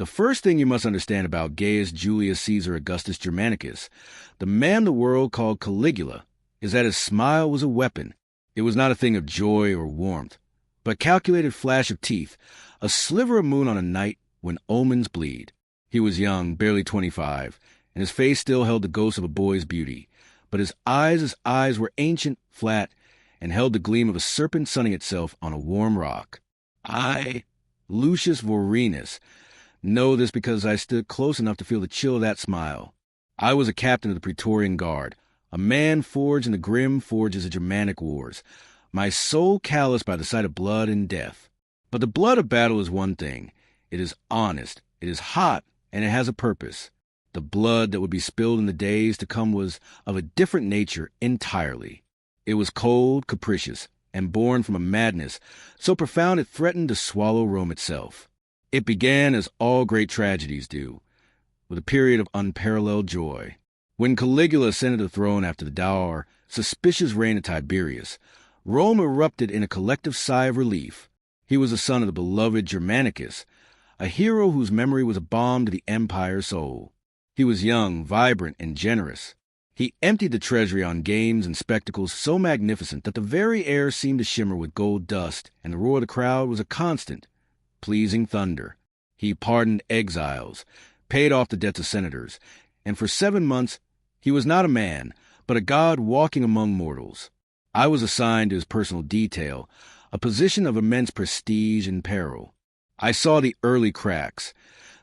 The first thing you must understand about Gaius Julius Caesar Augustus Germanicus, the man the world called Caligula, is that his smile was a weapon. It was not a thing of joy or warmth, but calculated flash of teeth, a sliver of moon on a night when omens bleed. He was young, barely 25, and his face still held the ghost of a boy's beauty, but his eyes were ancient, flat, and held the gleam of a serpent sunning itself on a warm rock. I, Lucius Vorenus, know this because I stood close enough to feel the chill of that smile. I was a captain of the Praetorian Guard, a man forged in the grim forges of Germanic wars, my soul calloused by the sight of blood and death. But the blood of battle is one thing. It is honest, it is hot, and it has a purpose. The blood that would be spilled in the days to come was of a different nature entirely. It was cold, capricious, and born from a madness so profound it threatened to swallow Rome itself. It began as all great tragedies do, with a period of unparalleled joy. When Caligula ascended the throne after the dour, suspicious reign of Tiberius, Rome erupted in a collective sigh of relief. He was the son of the beloved Germanicus, a hero whose memory was a balm to the empire's soul. He was young, vibrant, and generous. He emptied the treasury on games and spectacles so magnificent that the very air seemed to shimmer with gold dust, and the roar of the crowd was a constant, pleasing thunder. He pardoned exiles, paid off the debts of senators, and for 7 months he was not a man, but a god walking among mortals. I was assigned to his personal detail, a position of immense prestige and peril. I saw the early cracks,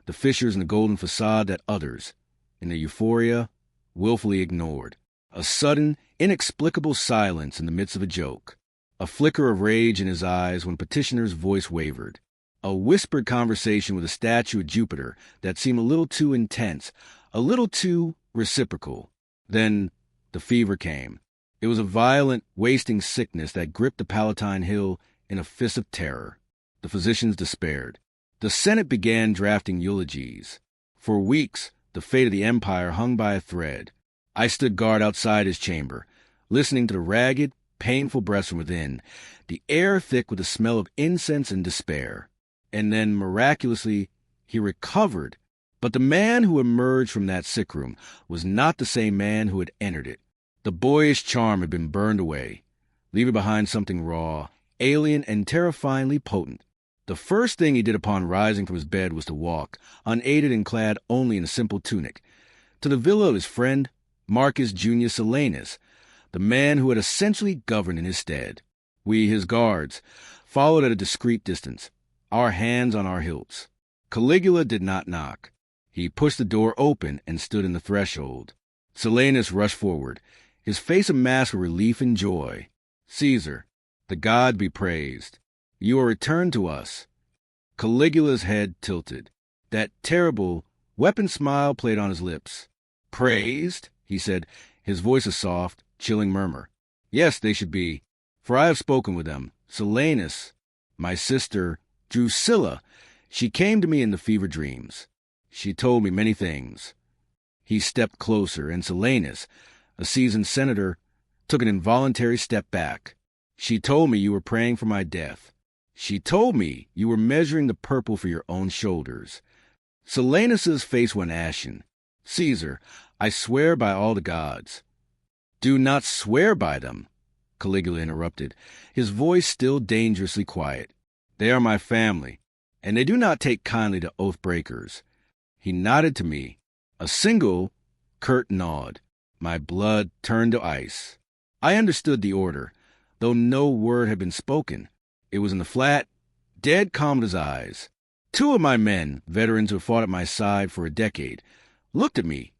the fissures in the golden facade that others, in their euphoria, willfully ignored. A sudden, inexplicable silence in the midst of a joke. A flicker of rage in his eyes when petitioner's voice wavered. A whispered conversation with a statue of Jupiter that seemed a little too intense, a little too reciprocal. Then the fever came. It was a violent, wasting sickness that gripped the Palatine Hill in a fist of terror. The physicians despaired. The Senate began drafting eulogies. For weeks, the fate of the empire hung by a thread. I stood guard outside his chamber, listening to the ragged, painful breaths from within, the air thick with the smell of incense and despair. And then, miraculously, he recovered. But the man who emerged from that sick room was not the same man who had entered it. The boyish charm had been burned away, leaving behind something raw, alien, and terrifyingly potent. The first thing he did upon rising from his bed was to walk, unaided and clad only in a simple tunic, to the villa of his friend, Marcus Junius Silanus, the man who had essentially governed in his stead. We, his guards, followed at a discreet distance, our hands on our hilts. Caligula did not knock. He pushed the door open and stood in the threshold. Silanus rushed forward, his face a mask of relief and joy. "Caesar, the god be praised. You are returned to us." Caligula's head tilted. That terrible, weapon smile played on his lips. "Praised?" he said, his voice a soft, chilling murmur. "Yes, they should be, for I have spoken with them. Silanus, my sister, Drusilla, she came to me in the fever dreams. She told me many things." He stepped closer, and Silanus, a seasoned senator, took an involuntary step back. "She told me you were praying for my death. She told me you were measuring the purple for your own shoulders." Silanus's face went ashen. "Caesar, I swear by all the gods." "Do not swear by them," Caligula interrupted, his voice still dangerously quiet. "They are my family, and they do not take kindly to oath-breakers." He nodded to me. A single, curt nod. My blood turned to ice. I understood the order, though no word had been spoken. It was in the flat, dead calm of his eyes. 2 of my men, veterans who had fought at my side for a decade, looked at me,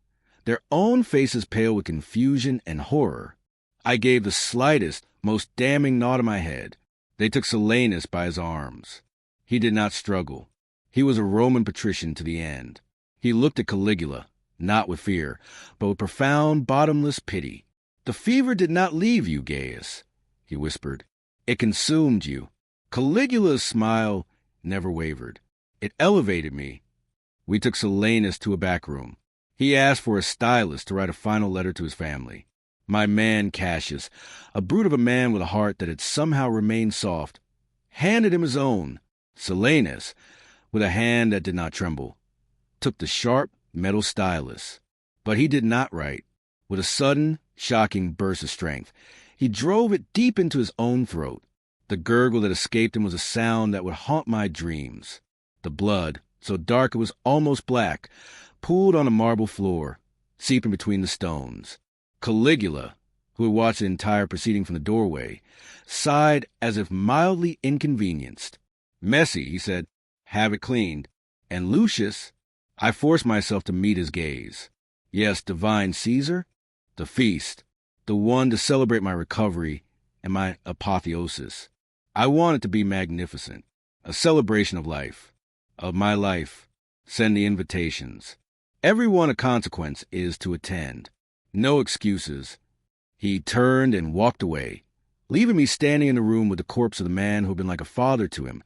their own faces pale with confusion and horror. I gave the slightest, most damning nod of my head. They took Silanus by his arms. He did not struggle. He was a Roman patrician to the end. He looked at Caligula, not with fear, but with profound, bottomless pity. "The fever did not leave you, Gaius," he whispered. "It consumed you." Caligula's smile never wavered. It elevated me. We took Silanus to a back room. He asked for a stylist to write a final letter to his family. My man Cassius, a brute of a man with a heart that had somehow remained soft, handed him his own. Silanus, with a hand that did not tremble, took the sharp metal stylus. But he did not write. With a sudden, shocking burst of strength, he drove it deep into his own throat. The gurgle that escaped him was a sound that would haunt my dreams. The blood, so dark it was almost black, pooled on a marble floor, seeping between the stones. Caligula, who had watched the entire proceeding from the doorway, sighed as if mildly inconvenienced. "Messy," he said. "Have it cleaned." And Lucius, I forced myself to meet his gaze. Yes, divine Caesar, the feast, the one to celebrate my recovery and my apotheosis. I wanted to be magnificent, a celebration of life, of my life. Send the invitations. Everyone of consequence is to attend. No excuses. He turned and walked away, leaving me standing in the room with the corpse of the man who had been like a father to him,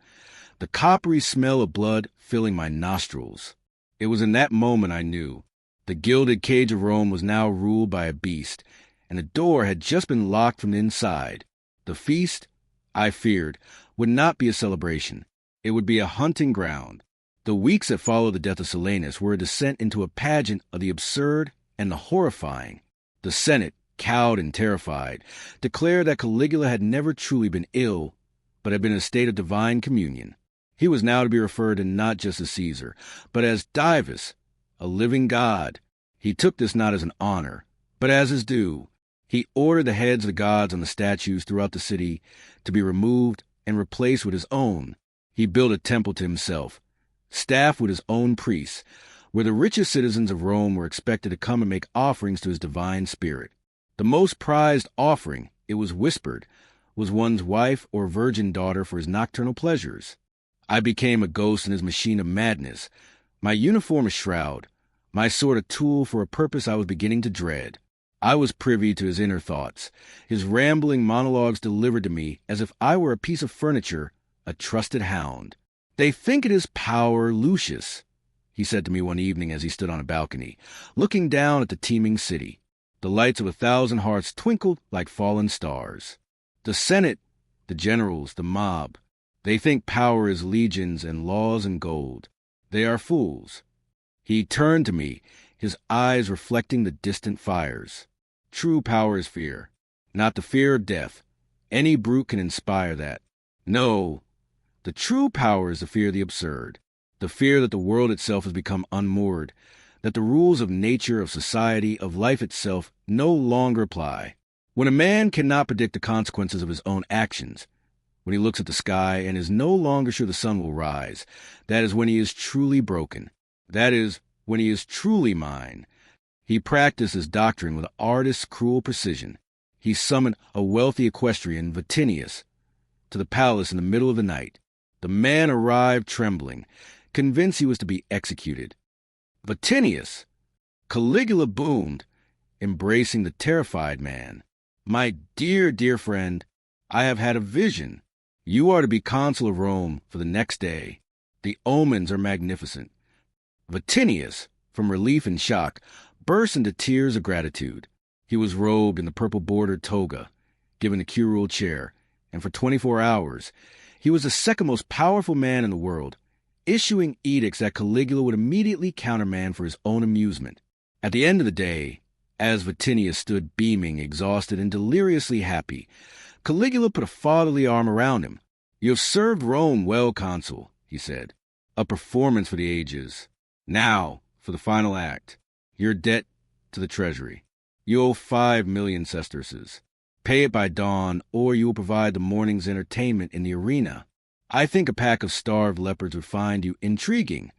the coppery smell of blood filling my nostrils. It was in that moment I knew. The gilded cage of Rome was now ruled by a beast, and the door had just been locked from the inside. The feast, I feared, would not be a celebration. It would be a hunting ground. The weeks that followed the death of Silenus were a descent into a pageant of the absurd and the horrifying. The Senate, cowed and terrified, declared that Caligula had never truly been ill, but had been in a state of divine communion. He was now to be referred to not just as Caesar, but as Divus, a living god. He took this not as an honor, but as his due. He ordered the heads of the gods on the statues throughout the city to be removed and replaced with his own. He built a temple to himself, staffed with his own priests, where the richest citizens of Rome were expected to come and make offerings to his divine spirit. The most prized offering, it was whispered, was one's wife or virgin daughter for his nocturnal pleasures. I became a ghost in his machine of madness, my uniform a shroud, my sword a tool for a purpose I was beginning to dread. I was privy to his inner thoughts, his rambling monologues delivered to me as if I were a piece of furniture, a trusted hound. "They think it is power, Lucius," he said to me one evening as he stood on a balcony, looking down at the teeming city. The lights of 1,000 hearts twinkled like fallen stars. "The Senate, the generals, the mob, they think power is legions and laws and gold. They are fools." He turned to me, his eyes reflecting the distant fires. "True power is fear, not the fear of death. Any brute can inspire that. No, the true power is the fear of the absurd, the fear that the world itself has become unmoored, that the rules of nature, of society, of life itself no longer apply. When a man cannot predict the consequences of his own actions, when he looks at the sky and is no longer sure the sun will rise, that is when he is truly broken. That is when he is truly mine." He practiced his doctrine with artist's cruel precision. He summoned a wealthy equestrian, Vatinius, to the palace in the middle of the night. The man arrived trembling, convinced he was to be executed. "Vatinius!" Caligula boomed, embracing the terrified man. "My dear, dear friend, I have had a vision. You are to be consul of Rome for the next day. The omens are magnificent." Vatinius, from relief and shock, burst into tears of gratitude. He was robed in the purple-bordered toga, given a curule chair, and for 24 hours, he was the second most powerful man in the world, issuing edicts that Caligula would immediately countermand for his own amusement. At the end of the day, as Vatinius stood beaming, exhausted, and deliriously happy, Caligula put a fatherly arm around him. "You have served Rome well, consul," he said. "A performance for the ages. Now, for the final act. Your debt to the treasury. You owe 5 million sesterces. Pay it by dawn, or you will provide the morning's entertainment in the arena. I think a pack of starved leopards would find you intriguing."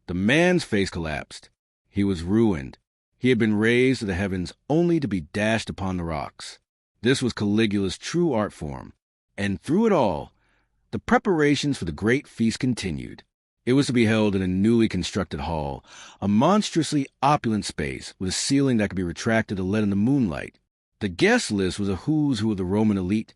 The man's face collapsed. He was ruined. He had been raised to the heavens only to be dashed upon the rocks. This was Caligula's true art form. And through it all, the preparations for the great feast continued. It was to be held in a newly constructed hall, a monstrously opulent space with a ceiling that could be retracted to let in the moonlight. The guest list was a who's who of the Roman elite,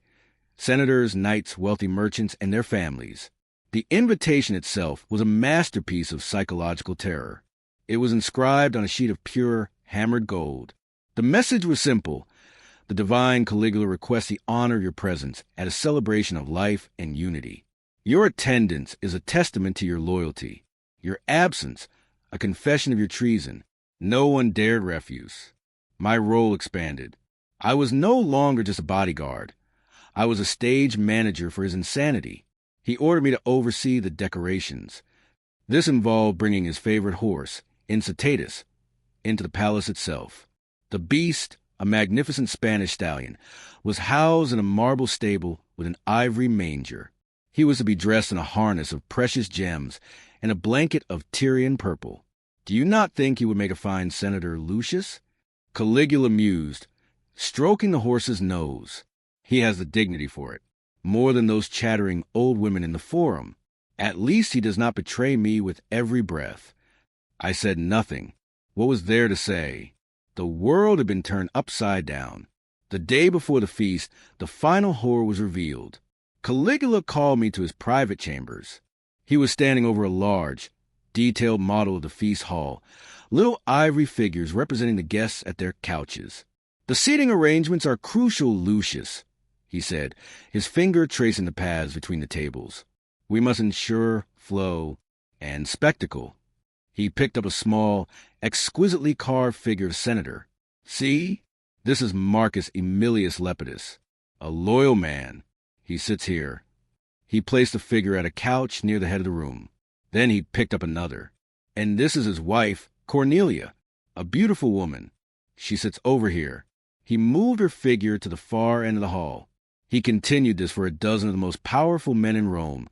senators, knights, wealthy merchants, and their families. The invitation itself was a masterpiece of psychological terror. It was inscribed on a sheet of pure, hammered gold. The message was simple. The divine Caligula requests the honor of your presence at a celebration of life and unity. Your attendance is a testament to your loyalty. Your absence, a confession of your treason. No one dared refuse. My role expanded. I was no longer just a bodyguard. I was a stage manager for his insanity. He ordered me to oversee the decorations. This involved bringing his favorite horse, Incitatus, into the palace itself. The beast, a magnificent Spanish stallion, was housed in a marble stable with an ivory manger. He was to be dressed in a harness of precious gems and a blanket of Tyrian purple. Do you not think he would make a fine Senator Lucius? Caligula mused, stroking the horse's nose. He has the dignity for it, more than those chattering old women in the forum. At least he does not betray me with every breath. I said nothing. What was there to say? The world had been turned upside down. The day before the feast, the final horror was revealed. Caligula called me to his private chambers. He was standing over a large, detailed model of the feast hall, little ivory figures representing the guests at their couches. The seating arrangements are crucial, Lucius, he said, his finger tracing the paths between the tables. We must ensure flow and spectacle. He picked up a small, exquisitely carved figure of Senator. See? This is Marcus Aemilius Lepidus, a loyal man. He sits here. He placed the figure at a couch near the head of the room. Then he picked up another. And this is his wife, Cornelia, a beautiful woman. She sits over here. He moved her figure to the far end of the hall. He continued this for a dozen of the most powerful men in Rome,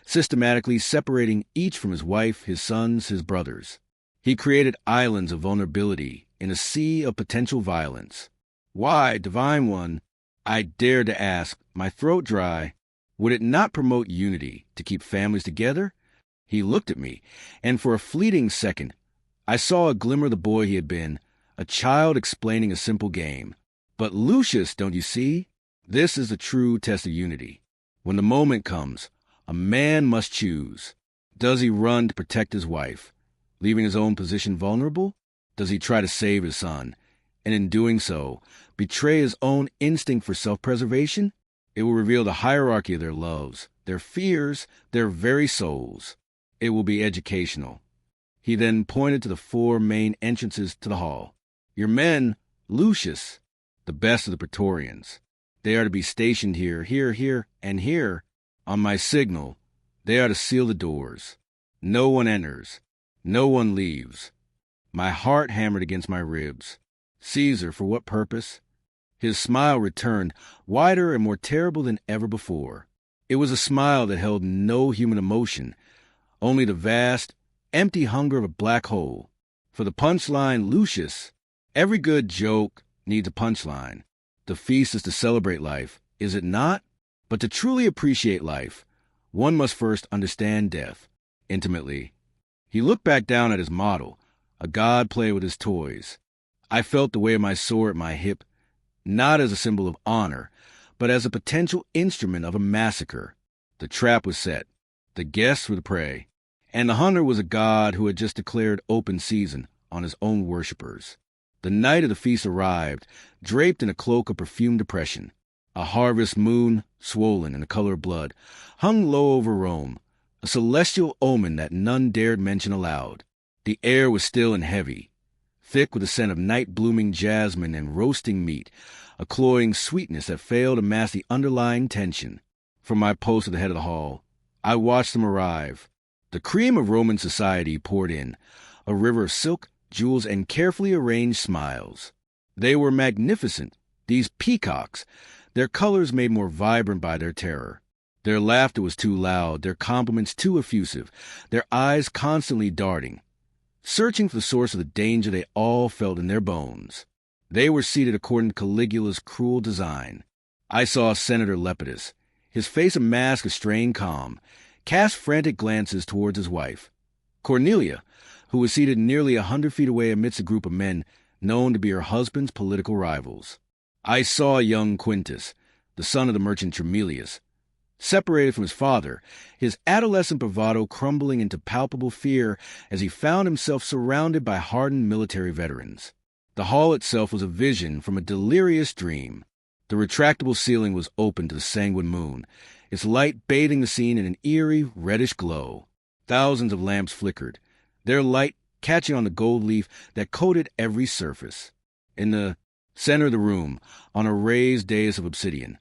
systematically separating each from his wife, his sons, his brothers. He created islands of vulnerability in a sea of potential violence. Why, divine one, I dared to ask, my throat dry, would it not promote unity to keep families together? He looked at me, and for a fleeting second, I saw a glimmer of the boy he had been, a child explaining a simple game. But Lucius, don't you see? This is the true test of unity. When the moment comes, a man must choose. Does he run to protect his wife, leaving his own position vulnerable? Does he try to save his son, and in doing so, betray his own instinct for self-preservation? It will reveal the hierarchy of their loves, their fears, their very souls. It will be educational. He then pointed to the 4 main entrances to the hall. Your men, Lucius, the best of the Praetorians. They are to be stationed here, here, and here. On my signal, they are to seal the doors. No one enters. No one leaves. My heart hammered against my ribs. Caesar, for what purpose? His smile returned, wider and more terrible than ever before. It was a smile that held no human emotion, only the vast, empty hunger of a black hole. For the punchline, Lucius, every good joke needs a punchline. The feast is to celebrate life, is it not? But to truly appreciate life, one must first understand death, intimately. He looked back down at his model, a god playing with his toys. I felt the weight of my sword at my hip, not as a symbol of honor, but as a potential instrument of a massacre. The trap was set. The guests were the prey. And the hunter was a god who had just declared open season on his own worshippers. The night of the feast arrived, draped in a cloak of perfumed depression. A harvest moon, swollen in the color of blood, hung low over Rome, a celestial omen that none dared mention aloud. The air was still and heavy, thick with the scent of night-blooming jasmine and roasting meat, a cloying sweetness that failed to mask the underlying tension. From my post at the head of the hall, I watched them arrive. The cream of Roman society poured in, a river of silk, jewels, and carefully arranged smiles. They were magnificent, these peacocks, their colors made more vibrant by their terror. Their laughter was too loud, their compliments too effusive, their eyes constantly darting, searching for the source of the danger they all felt in their bones. They were seated according to Caligula's cruel design. I saw Senator Lepidus, his face a mask of strained calm, cast frantic glances towards his wife. Cornelia, who was seated nearly 100 feet away amidst a group of men known to be her husband's political rivals. I saw young Quintus, the son of the merchant Tremelius, separated from his father, his adolescent bravado crumbling into palpable fear as he found himself surrounded by hardened military veterans. The hall itself was a vision from a delirious dream. The retractable ceiling was open to the sanguine moon, its light bathing the scene in an eerie, reddish glow. Thousands of lamps flickered, their light catching on the gold leaf that coated every surface. In the center of the room, on a raised dais of obsidian,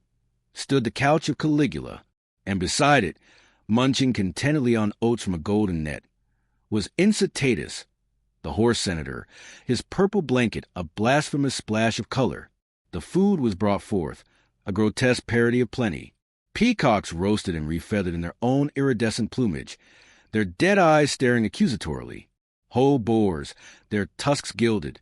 stood the couch of Caligula, and beside it, munching contentedly on oats from a golden net, was Incitatus, the horse senator, his purple blanket a blasphemous splash of color. The food was brought forth, a grotesque parody of plenty. Peacocks roasted and refeathered in their own iridescent plumage, their dead eyes staring accusatorily. Whole boars, their tusks gilded,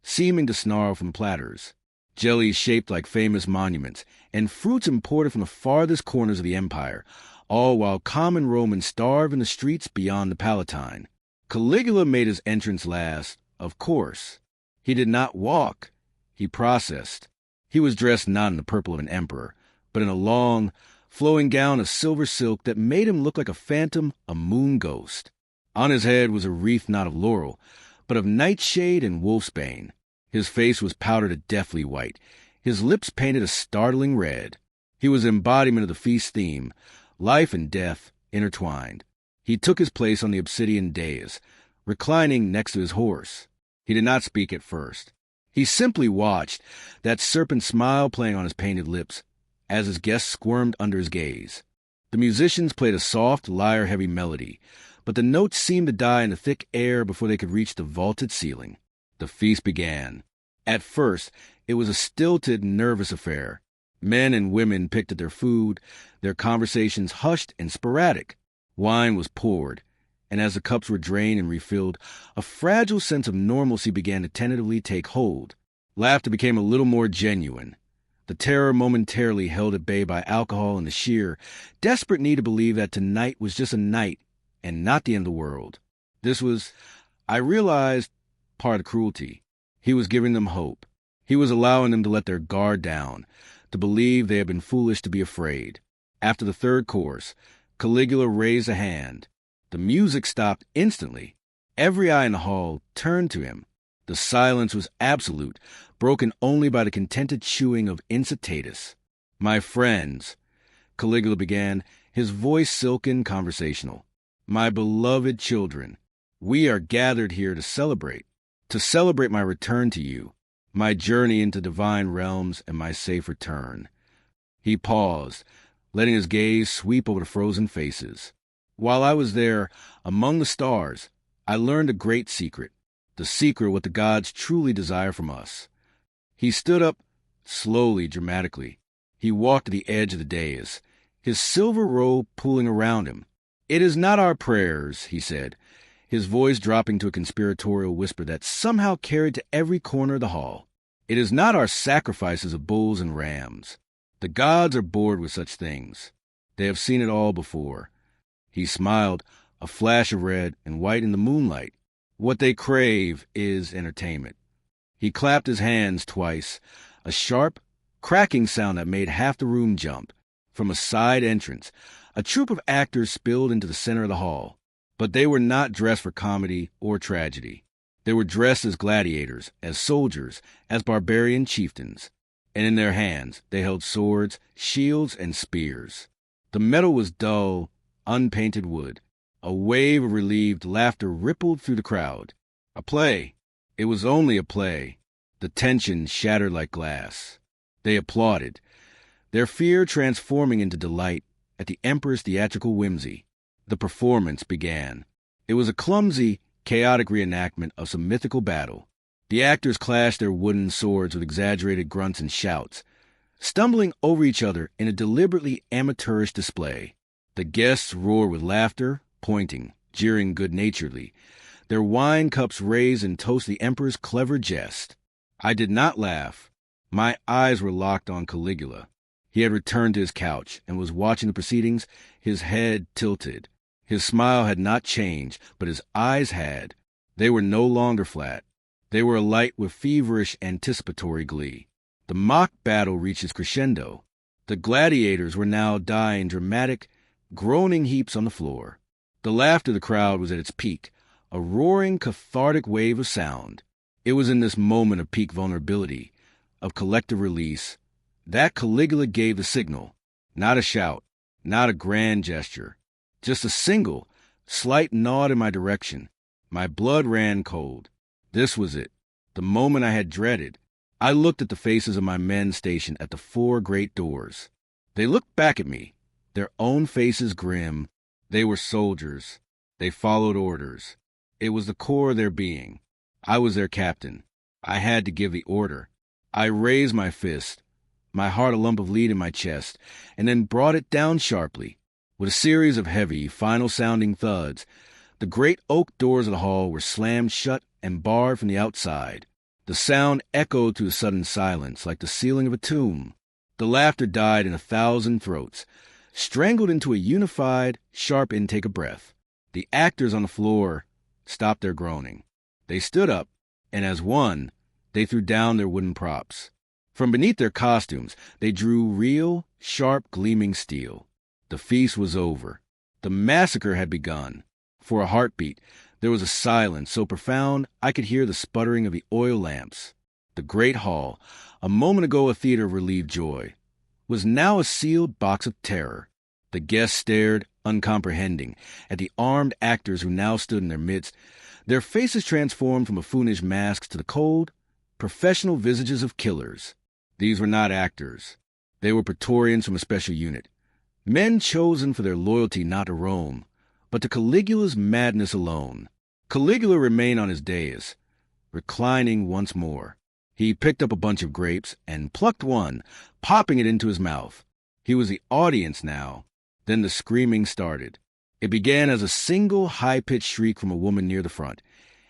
seeming to snarl from platters. Jellies shaped like famous monuments, and fruits imported from the farthest corners of the empire, all while common Romans starved in the streets beyond the Palatine. Caligula made his entrance last, of course. He did not walk. He processed. He was dressed not in the purple of an emperor, but in a long, flowing gown of silver silk that made him look like a phantom, a moon ghost. On his head was a wreath not of laurel, but of nightshade and wolfsbane. His face was powdered a deathly white, his lips painted a startling red. He was embodiment of the feast theme, life and death intertwined. He took his place on the obsidian dais, reclining next to his horse. He did not speak at first. He simply watched, that serpent smile playing on his painted lips, as his guests squirmed under his gaze. The musicians played a soft, lyre-heavy melody, but the notes seemed to die in the thick air before they could reach the vaulted ceiling. The feast began. At first, it was a stilted, nervous affair. Men and women picked at their food, their conversations hushed and sporadic. Wine was poured, and as the cups were drained and refilled, a fragile sense of normalcy began to tentatively take hold. Laughter became a little more genuine. The terror momentarily held at bay by alcohol and the sheer, desperate need to believe that tonight was just a night and not the end of the world. This was, I realized, part of cruelty. He was giving them hope. He was allowing them to let their guard down, to believe they had been foolish to be afraid. After the third course, Caligula raised a hand. The music stopped instantly. Every eye in the hall turned to him. The silence was absolute, broken only by the contented chewing of Incitatus. "My friends," Caligula began, his voice silken, conversational. "My beloved children, we are gathered here to celebrate my return to you, my journey into divine realms and my safe return." He paused, letting his gaze sweep over the frozen faces. "While I was there, among the stars, I learned a great secret, the secret of what the gods truly desire from us." He stood up, slowly, dramatically. He walked to the edge of the dais, his silver robe pooling around him. "It is not our prayers," he said, his voice dropping to a conspiratorial whisper that somehow carried to every corner of the hall. "It is not our sacrifices of bulls and rams. The gods are bored with such things. They have seen it all before." He smiled, a flash of red and white in the moonlight. "What they crave is entertainment." He clapped his hands twice, a sharp, cracking sound that made half the room jump. From a side entrance, a troupe of actors spilled into the center of the hall. But they were not dressed for comedy or tragedy. They were dressed as gladiators, as soldiers, as barbarian chieftains. And in their hands they held swords, shields, and spears. The metal was dull, unpainted wood. A wave of relieved laughter rippled through the crowd. A play. It was only a play. The tension shattered like glass. They applauded, their fear transforming into delight at the emperor's theatrical whimsy. The performance began. It was a clumsy, chaotic reenactment of some mythical battle. The actors clashed their wooden swords with exaggerated grunts and shouts, stumbling over each other in a deliberately amateurish display. The guests roared with laughter, pointing, jeering good-naturedly, their wine cups raised in toast the emperor's clever jest. I did not laugh. My eyes were locked on Caligula. He had returned to his couch and was watching the proceedings, his head tilted. His smile had not changed, but his eyes had. They were no longer flat. They were alight with feverish anticipatory glee. The mock battle reached its crescendo. The gladiators were now dying dramatic, groaning heaps on the floor. The laughter of the crowd was at its peak, a roaring, cathartic wave of sound. It was in this moment of peak vulnerability, of collective release, that Caligula gave the signal. Not a shout, not a grand gesture, just a single, slight nod in my direction. My blood ran cold. This was it, the moment I had dreaded. I looked at the faces of my men stationed at the 4 great doors. They looked back at me, their own faces grim. They were soldiers. They followed orders. It was the core of their being. I was their captain. I had to give the order. I raised my fist, my heart a lump of lead in my chest, and then brought it down sharply. With a series of heavy, final-sounding thuds, the great oak doors of the hall were slammed shut and barred from the outside. The sound echoed through the sudden silence like the ceiling of a tomb. The laughter died in 1,000 throats, strangled into a unified, sharp intake of breath. The actors on the floor stopped their groaning. They stood up, and as one, they threw down their wooden props. From beneath their costumes, they drew real, sharp, gleaming steel. The feast was over. The massacre had begun. For a heartbeat, there was a silence so profound I could hear the sputtering of the oil lamps. The great hall, a moment ago a theater of relieved joy, was now a sealed box of terror. The guests stared, uncomprehending, at the armed actors who now stood in their midst, their faces transformed from buffoonish masks to the cold, professional visages of killers. These were not actors. They were Praetorians from a special unit, men chosen for their loyalty not to Rome, but to Caligula's madness alone. Caligula remained on his dais, reclining once more. He picked up a bunch of grapes and plucked one, popping it into his mouth. He was the audience now. Then the screaming started. It began as a single high-pitched shriek from a woman near the front,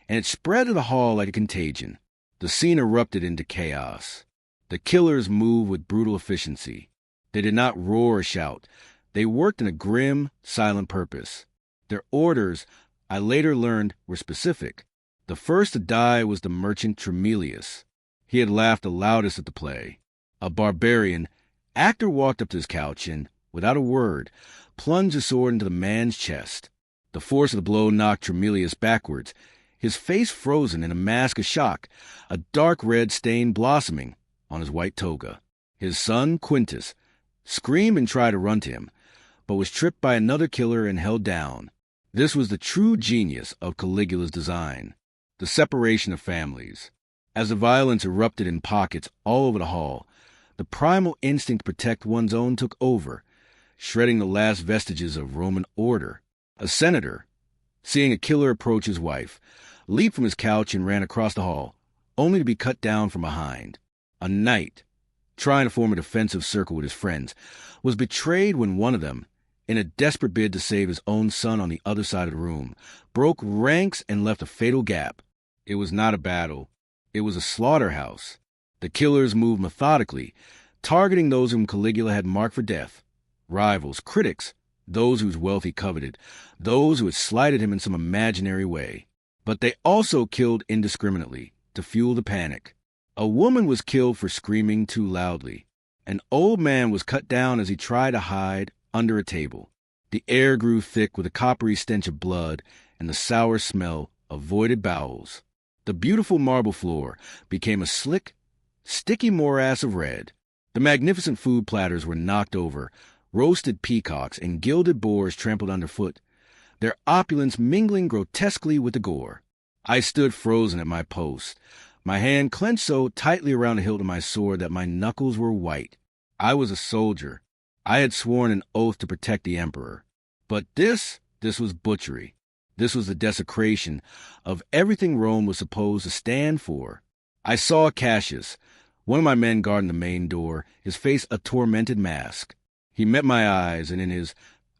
and it spread to the hall like a contagion. The scene erupted into chaos. The killers moved with brutal efficiency. They did not roar or shout. They worked in a grim, silent purpose. Their orders, I later learned, were specific. The first to die was the merchant Tremelius. He had laughed the loudest at the play. A barbarian actor walked up to his couch and, without a word, plunged his sword into the man's chest. The force of the blow knocked Tremelius backwards, his face frozen in a mask of shock, a dark red stain blossoming on his white toga. His son, Quintus, screamed and tried to run to him, but was tripped by another killer and held down. This was the true genius of Caligula's design, the separation of families. As the violence erupted in pockets all over the hall, the primal instinct to protect one's own took over, shredding the last vestiges of Roman order. A senator, seeing a killer approach his wife, leaped from his couch and ran across the hall, only to be cut down from behind. A knight, trying to form a defensive circle with his friends, was betrayed when one of them, in a desperate bid to save his own son on the other side of the room, broke ranks and left a fatal gap. It was not a battle. It was a slaughterhouse. The killers moved methodically, targeting those whom Caligula had marked for death. Rivals, critics, those whose wealth he coveted, those who had slighted him in some imaginary way. But they also killed indiscriminately, to fuel the panic. A woman was killed for screaming too loudly. An old man was cut down as he tried to hide under a table. The air grew thick with a coppery stench of blood and the sour smell of voided bowels. The beautiful marble floor became a slick, sticky morass of red. The magnificent food platters were knocked over, roasted peacocks and gilded boars trampled underfoot, their opulence mingling grotesquely with the gore. I stood frozen at my post, my hand clenched so tightly around the hilt of my sword that my knuckles were white. I was a soldier. I had sworn an oath to protect the emperor. But this was butchery. This was the desecration of everything Rome was supposed to stand for. I saw Cassius, one of my men guarding the main door, his face a tormented mask. He met my eyes, and in his,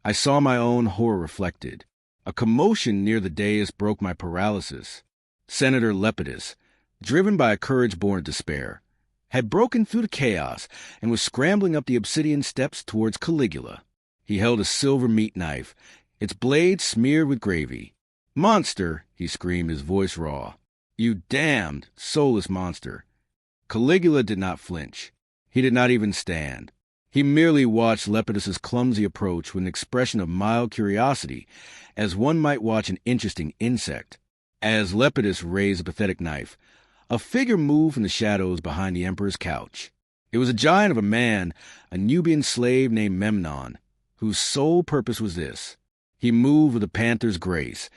I saw my own horror reflected. A commotion near the dais broke my paralysis. Senator Lepidus, driven by a courage born of despair, had broken through the chaos and was scrambling up the obsidian steps towards Caligula. He held a silver meat knife, its blade smeared with gravy. "Monster!" he screamed, his voice raw. "You damned, soulless monster!" Caligula did not flinch. He did not even stand. He merely watched Lepidus's clumsy approach with an expression of mild curiosity, as one might watch an interesting insect. As Lepidus raised a pathetic knife, a figure moved from the shadows behind the emperor's couch. It was a giant of a man, a Nubian slave named Memnon, whose sole purpose was this. He moved with a panther's grace,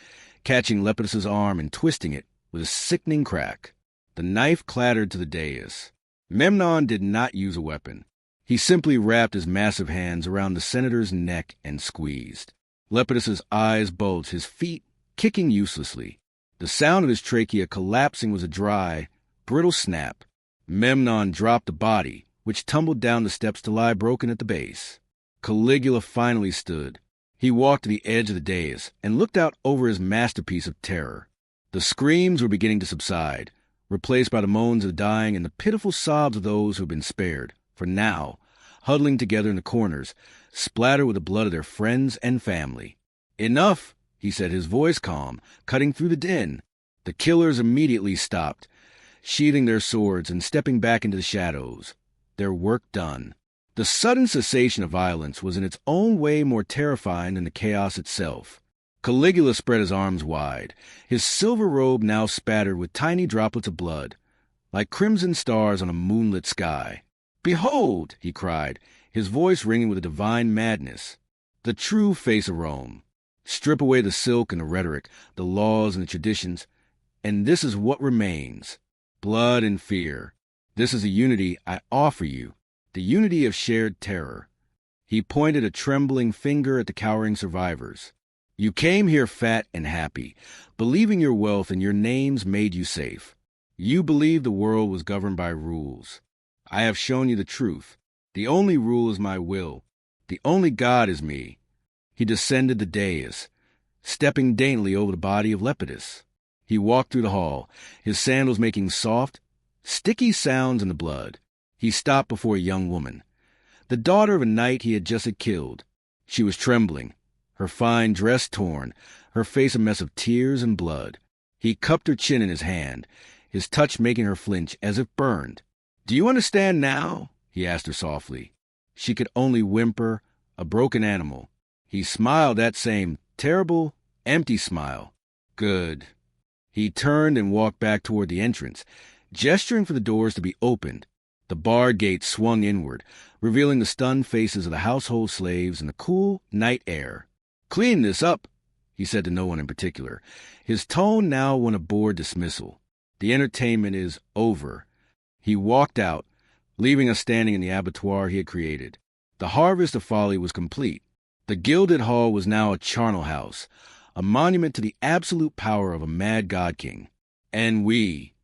catching Lepidus's arm and twisting it with a sickening crack. The knife clattered to the dais. Memnon did not use a weapon. He simply wrapped his massive hands around the senator's neck and squeezed. Lepidus's eyes bulged, his feet kicking uselessly. The sound of his trachea collapsing was a dry, brittle snap. Memnon dropped the body, which tumbled down the steps to lie broken at the base. Caligula finally stood. He walked to the edge of the dais and looked out over his masterpiece of terror. The screams were beginning to subside, replaced by the moans of the dying and the pitiful sobs of those who had been spared, for now, huddling together in the corners, splattered with the blood of their friends and family. "Enough," he said, his voice calm, cutting through the din. The killers immediately stopped, sheathing their swords and stepping back into the shadows, their work done. The sudden cessation of violence was in its own way more terrifying than the chaos itself. Caligula spread his arms wide, his silver robe now spattered with tiny droplets of blood, like crimson stars on a moonlit sky. "Behold," he cried, his voice ringing with a divine madness, "the true face of Rome. Strip away the silk and the rhetoric, the laws and the traditions, and this is what remains: blood and fear. This is the unity I offer you, the unity of shared terror." He pointed a trembling finger at the cowering survivors. "You came here fat and happy, believing your wealth and your names made you safe. You believed the world was governed by rules. I have shown you the truth. The only rule is my will. The only God is me." He descended the dais, stepping daintily over the body of Lepidus. He walked through the hall, his sandals making soft, sticky sounds in the blood. He stopped before a young woman, the daughter of a knight he had just killed. She was trembling, her fine dress torn, her face a mess of tears and blood. He cupped her chin in his hand, his touch making her flinch as if burned. "Do you understand now?" he asked her softly. She could only whimper, a broken animal. He smiled that same terrible, empty smile. "Good." He turned and walked back toward the entrance, gesturing for the doors to be opened. The barred gate swung inward, revealing the stunned faces of the household slaves in the cool night air. "Clean this up," he said to no one in particular, his tone now one of bored dismissal. "The entertainment is over." He walked out, leaving us standing in the abattoir he had created. The harvest of folly was complete. The gilded hall was now a charnel house, a monument to the absolute power of a mad god-king. And we,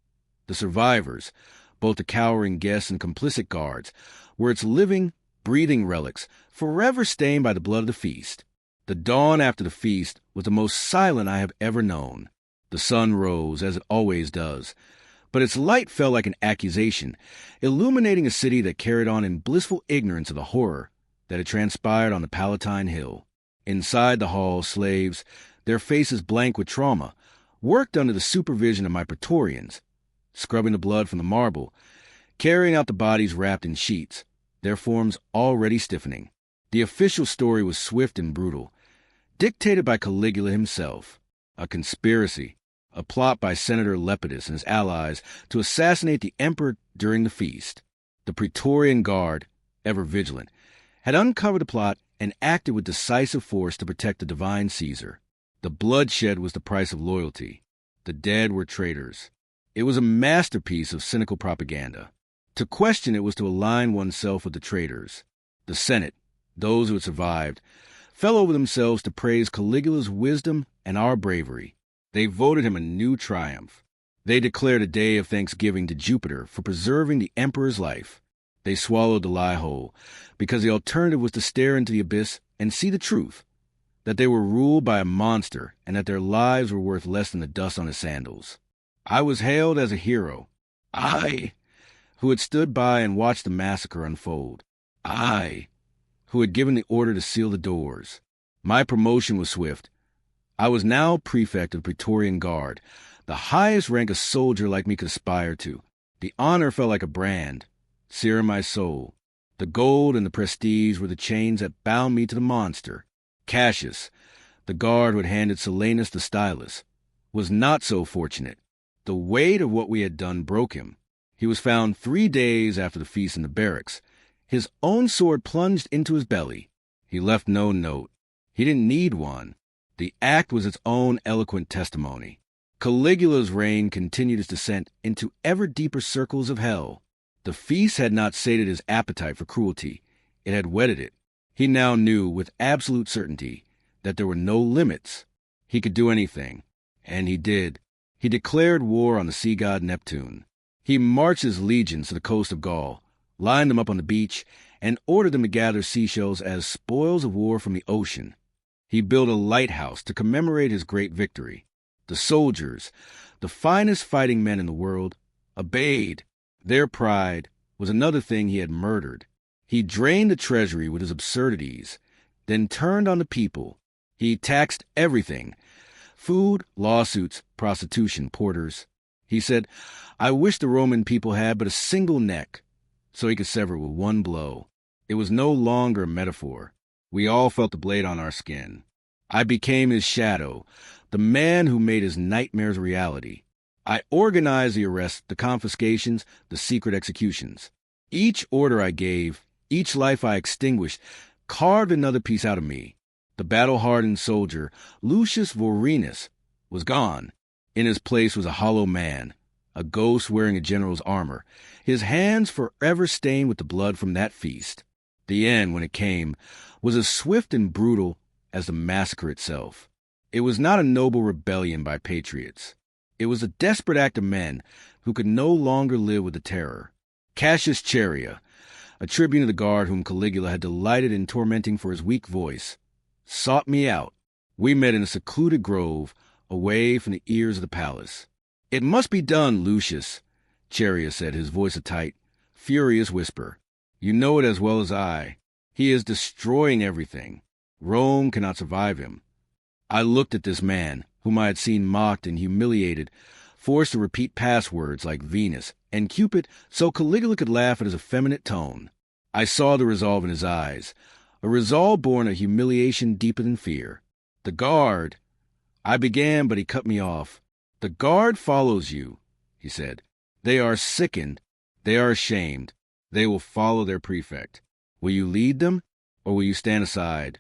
the survivors, both the cowering guests and complicit guards, were its living, breathing relics, forever stained by the blood of the feast. The dawn after the feast was the most silent I have ever known. The sun rose, as it always does, but its light fell like an accusation, illuminating a city that carried on in blissful ignorance of the horror that had transpired on the Palatine Hill. Inside the hall, slaves, their faces blank with trauma, worked under the supervision of my praetorians, scrubbing the blood from the marble, carrying out the bodies wrapped in sheets, their forms already stiffening. The official story was swift and brutal, dictated by Caligula himself. A conspiracy, a plot by Senator Lepidus and his allies to assassinate the emperor during the feast. The Praetorian Guard, ever vigilant, had uncovered the plot and acted with decisive force to protect the divine Caesar. The bloodshed was the price of loyalty. The dead were traitors. It was a masterpiece of cynical propaganda. To question it was to align oneself with the traitors. The Senate, those who had survived, fell over themselves to praise Caligula's wisdom and our bravery. They voted him a new triumph. They declared a day of thanksgiving to Jupiter for preserving the emperor's life. They swallowed the lie whole, because the alternative was to stare into the abyss and see the truth, that they were ruled by a monster and that their lives were worth less than the dust on his sandals. I was hailed as a hero. I, who had stood by and watched the massacre unfold. I, who had given the order to seal the doors. My promotion was swift. I was now prefect of the Praetorian Guard, the highest rank a soldier like me could aspire to. The honor felt like a brand, sear in my soul. The gold and the prestige were the chains that bound me to the monster. Cassius, the guard who had handed Silanus the stylus, was not so fortunate. The weight of what we had done broke him. He was found 3 days after the feast in the barracks, his own sword plunged into his belly. He left no note. He didn't need one. The act was its own eloquent testimony. Caligula's reign continued its descent into ever deeper circles of hell. The feast had not sated his appetite for cruelty. It had whetted it. He now knew with absolute certainty that there were no limits. He could do anything. And he did. He declared war on the sea god Neptune. He marched his legions to the coast of Gaul, lined them up on the beach, and ordered them to gather seashells as spoils of war from the ocean. He built a lighthouse to commemorate his great victory. The soldiers, the finest fighting men in the world, obeyed. Their pride was another thing he had murdered. He drained the treasury with his absurdities, then turned on the people. He taxed everything: food, lawsuits, prostitution, porters. He said, "I wish the Roman people had but a single neck," so he could sever it with one blow. It was no longer a metaphor. We all felt the blade on our skin. I became his shadow, the man who made his nightmares a reality. I organized the arrests, the confiscations, the secret executions. Each order I gave, each life I extinguished, carved another piece out of me. The battle-hardened soldier, Lucius Vorenus, was gone. In his place was a hollow man, a ghost wearing a general's armor, his hands forever stained with the blood from that feast. The end, when it came, was as swift and brutal as the massacre itself. It was not a noble rebellion by patriots. It was a desperate act of men who could no longer live with the terror. Cassius Chaerea, a tribune of the guard whom Caligula had delighted in tormenting for his weak voice, sought me out. We met in a secluded grove, away from the ears of the palace. "It must be done, Lucius," Chaerea said, his voice a tight, furious whisper. "You know it as well as I. He is destroying everything. Rome cannot survive him." I looked at this man, whom I had seen mocked and humiliated, forced to repeat passwords like Venus and Cupid so Caligula could laugh at his effeminate tone. I saw the resolve in his eyes, a resolve born of humiliation deeper than fear. "The guard—" I began, but he cut me off. "The guard follows you," he said. "They are sickened. They are ashamed. They will follow their prefect. Will you lead them, or will you stand aside?"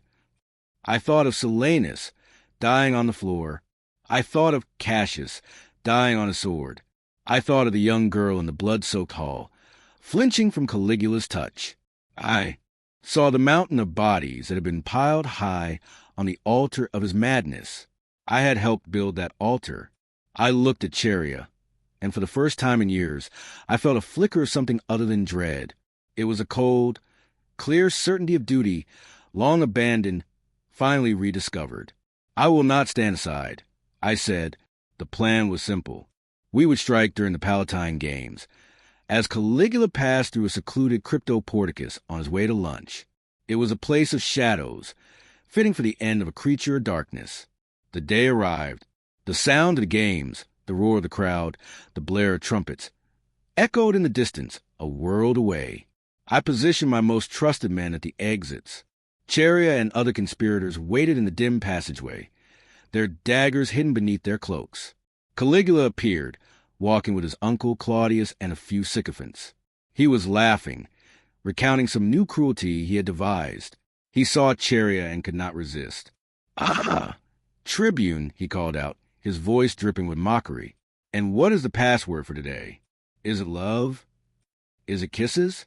I thought of Silenus, dying on the floor. I thought of Cassius, dying on a sword. I thought of the young girl in the blood-soaked hall, flinching from Caligula's touch. I saw the mountain of bodies that had been piled high on the altar of his madness. I had helped build that altar. I looked at Chaerea, and for the first time in years, I felt a flicker of something other than dread. It was a cold, clear certainty of duty, long abandoned, finally rediscovered. "I will not stand aside," I said. The plan was simple. We would strike during the Palatine Games, as Caligula passed through a secluded crypto-porticus on his way to lunch. It was a place of shadows, fitting for the end of a creature of darkness. The day arrived. The sound of the games, the roar of the crowd, the blare of trumpets, echoed in the distance, a world away. I positioned my most trusted men at the exits. Chaerea and other conspirators waited in the dim passageway, their daggers hidden beneath their cloaks. Caligula appeared, walking with his uncle Claudius and a few sycophants. He was laughing, recounting some new cruelty he had devised. He saw Chaerea and could not resist. "Ah, Tribune," he called out, his voice dripping with mockery. "And what is the password for today? Is it love? Is it kisses?"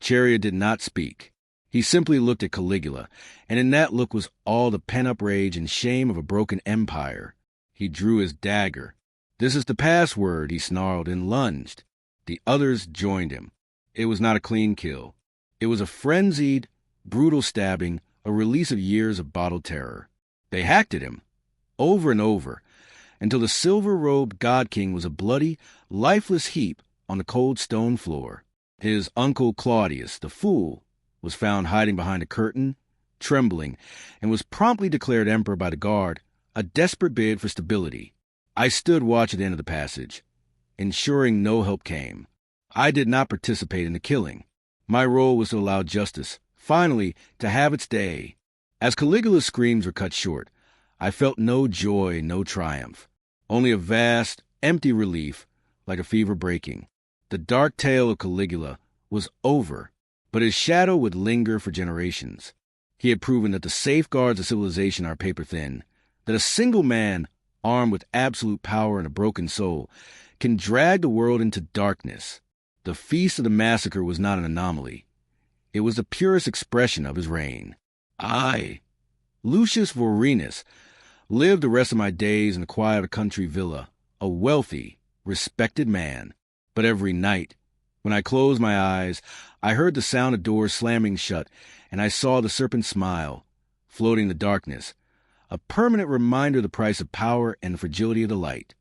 Chaerea did not speak. He simply looked at Caligula, and in that look was all the pent-up rage and shame of a broken empire. He drew his dagger. "This is the password," he snarled and lunged. The others joined him. It was not a clean kill. It was a frenzied, brutal stabbing, a release of years of bottled terror. They hacked at him, over and over, until the silver-robed god-king was a bloody, lifeless heap on the cold stone floor. His uncle Claudius, the fool, was found hiding behind a curtain, trembling, and was promptly declared emperor by the guard, a desperate bid for stability. I stood watch at the end of the passage, ensuring no help came. I did not participate in the killing. My role was to allow justice, finally, to have its day. As Caligula's screams were cut short, I felt no joy, no triumph, only a vast, empty relief, like a fever breaking. The dark tale of Caligula was over, but his shadow would linger for generations. He had proven that the safeguards of civilization are paper-thin, that a single man, armed with absolute power and a broken soul, can drag the world into darkness. The Feast of the Massacre was not an anomaly. It was the purest expression of his reign. I, Lucius Vorenus, lived the rest of my days in a quiet country villa, a wealthy, respected man. But every night, when I closed my eyes, I heard the sound of doors slamming shut, and I saw the serpent smile, floating in the darkness, a permanent reminder of the price of power and the fragility of the light.